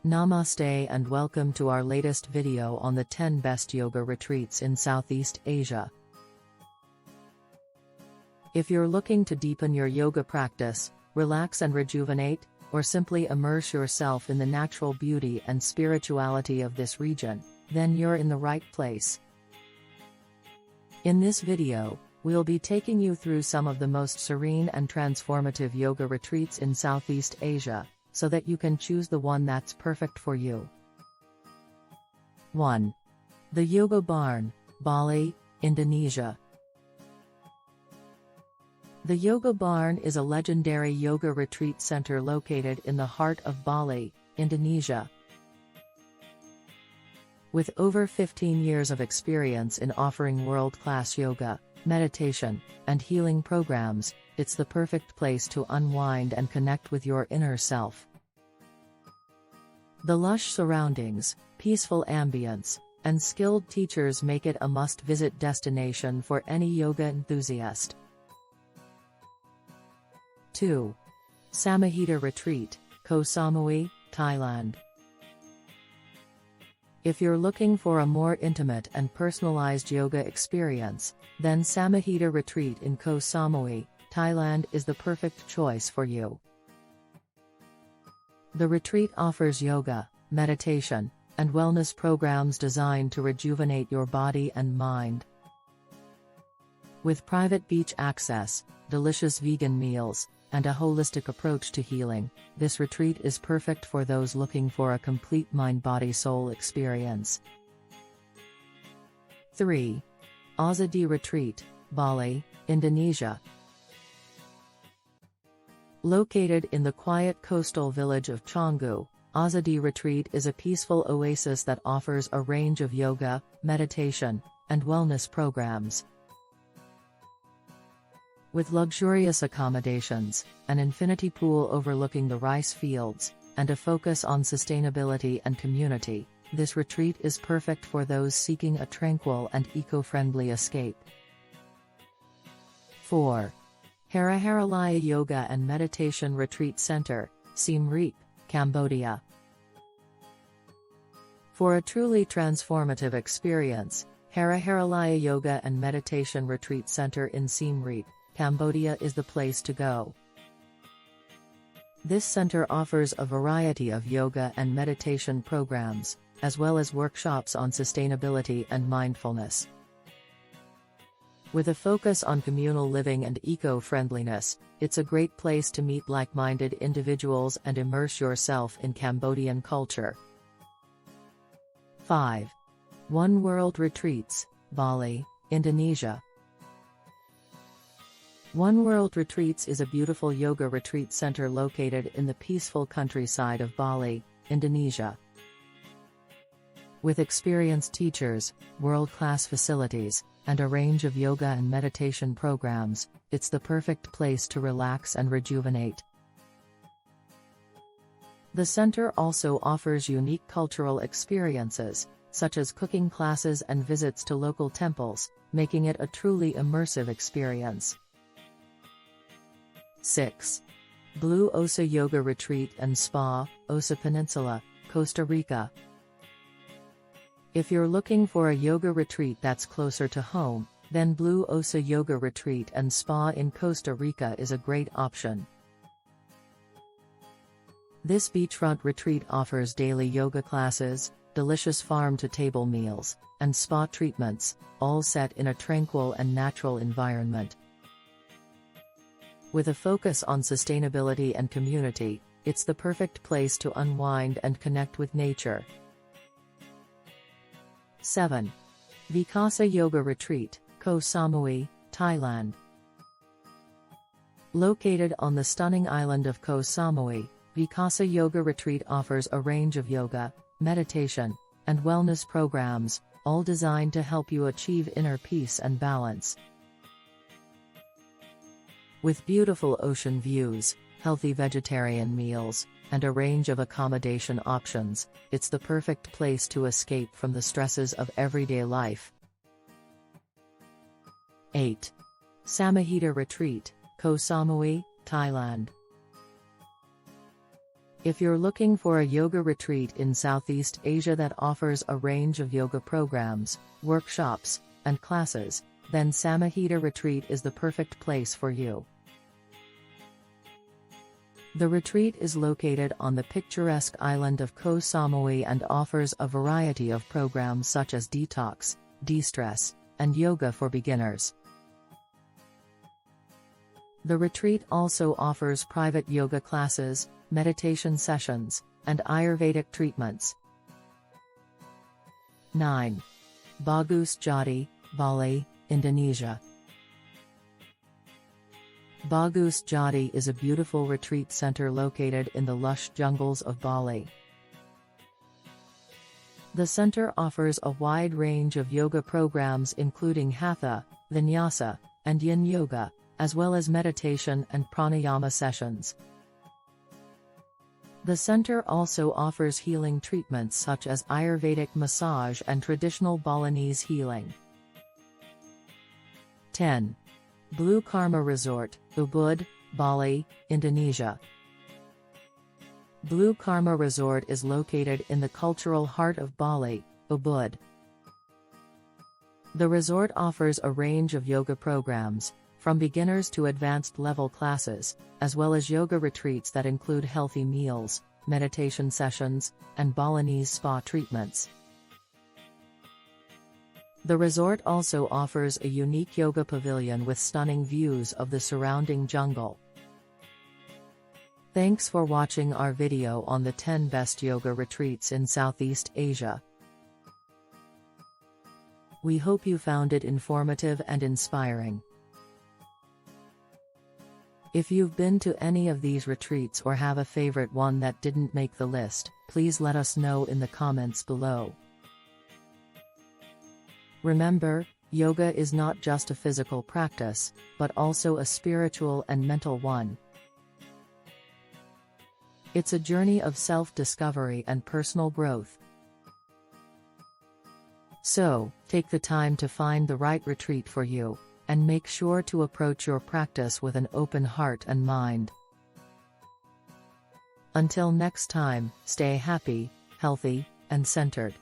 Namaste and welcome to our latest video on the 10 best yoga retreats in Southeast Asia. If you're looking to deepen your yoga practice, relax and rejuvenate, or simply immerse yourself in the natural beauty and spirituality of this region, then you're in the right place. In this video, we'll be taking you through some of the most serene and transformative yoga retreats in Southeast Asia, so that you can choose the one that's perfect for you. 1. The Yoga Barn, Bali, Indonesia. The Yoga Barn is a legendary yoga retreat center located in the heart of Bali, Indonesia. With over 15 years of experience in offering world-class yoga, meditation, and healing programs, it's the perfect place to unwind and connect with your inner self. The lush surroundings, peaceful ambience, and skilled teachers make it a must-visit destination for any yoga enthusiast. 2. Samahita Retreat, Koh Samui, Thailand. If you're looking for a more intimate and personalized yoga experience, then Samahita Retreat in Koh Samui, Thailand is the perfect choice for you. The retreat offers yoga, meditation, and wellness programs designed to rejuvenate your body and mind. With private beach access, delicious vegan meals, and a holistic approach to healing, this retreat is perfect for those looking for a complete mind-body-soul experience. 3. Azadi Retreat, Bali, Indonesia. Located in the quiet coastal village of Canggu, Azadi Retreat is a peaceful oasis that offers a range of yoga, meditation, and wellness programs. With luxurious accommodations, an infinity pool overlooking the rice fields, and a focus on sustainability and community, this retreat is perfect for those seeking a tranquil and eco-friendly escape. 4. Haraharalaya Yoga and Meditation Retreat Center, Siem Reap, Cambodia. For a truly transformative experience, Haraharalaya Yoga and Meditation Retreat Center in Siem Reap, Cambodia is the place to go. This center offers a variety of yoga and meditation programs, as well as workshops on sustainability and mindfulness. With a focus on communal living and eco-friendliness, it's a great place to meet like-minded individuals and immerse yourself in Cambodian culture. 5. One World Retreats, Bali, Indonesia. One World Retreats is a beautiful yoga retreat center located in the peaceful countryside of Bali, Indonesia. With experienced teachers, world-class facilities, and a range of yoga and meditation programs, it's the perfect place to relax and rejuvenate. The center also offers unique cultural experiences, such as cooking classes and visits to local temples, making it a truly immersive experience. 6. Blue Osa Yoga Retreat and Spa, Osa Peninsula, Costa Rica. If you're looking for a yoga retreat that's closer to home, then Blue Osa Yoga Retreat and Spa in Costa Rica is a great option. This beachfront retreat offers daily yoga classes, delicious farm-to-table meals, and spa treatments, all set in a tranquil and natural environment. With a focus on sustainability and community, it's the perfect place to unwind and connect with nature. 7. Vikasa Yoga Retreat, Koh Samui, Thailand. Located on the stunning island of Koh Samui, Vikasa Yoga Retreat offers a range of yoga, meditation, and wellness programs, all designed to help you achieve inner peace and balance. With beautiful ocean views, healthy vegetarian meals, and a range of accommodation options, it's the perfect place to escape from the stresses of everyday life. 8. Samahita Retreat, Koh Samui, Thailand. If you're looking for a yoga retreat in Southeast Asia that offers a range of yoga programs, workshops, and classes, then Samahita Retreat is the perfect place for you. The retreat is located on the picturesque island of Koh Samui and offers a variety of programs such as detox, de-stress, and yoga for beginners. The retreat also offers private yoga classes, meditation sessions, and Ayurvedic treatments. 9. Bagus Jati, Bali, Indonesia. Bagus Jati is a beautiful retreat center located in the lush jungles of Bali. The center offers a wide range of yoga programs including Hatha, Vinyasa, and Yin Yoga, as well as meditation and pranayama sessions. The center also offers healing treatments such as Ayurvedic massage and traditional Balinese healing. 10. Blue Karma Resort, Ubud, Bali, Indonesia. Blue Karma Resort is located in the cultural heart of Bali, Ubud. The resort offers a range of yoga programs, from beginners to advanced level classes, as well as yoga retreats that include healthy meals, meditation sessions, and Balinese spa treatments. The resort also offers a unique yoga pavilion with stunning views of the surrounding jungle. Thanks for watching our video on the 10 best yoga retreats in Southeast Asia. We hope you found it informative and inspiring. If you've been to any of these retreats or have a favorite one that didn't make the list, please let us know in the comments below. Remember, yoga is not just a physical practice, but also a spiritual and mental one. It's a journey of self-discovery and personal growth. So, take the time to find the right retreat for you, and make sure to approach your practice with an open heart and mind. Until next time, stay happy, healthy, and centered.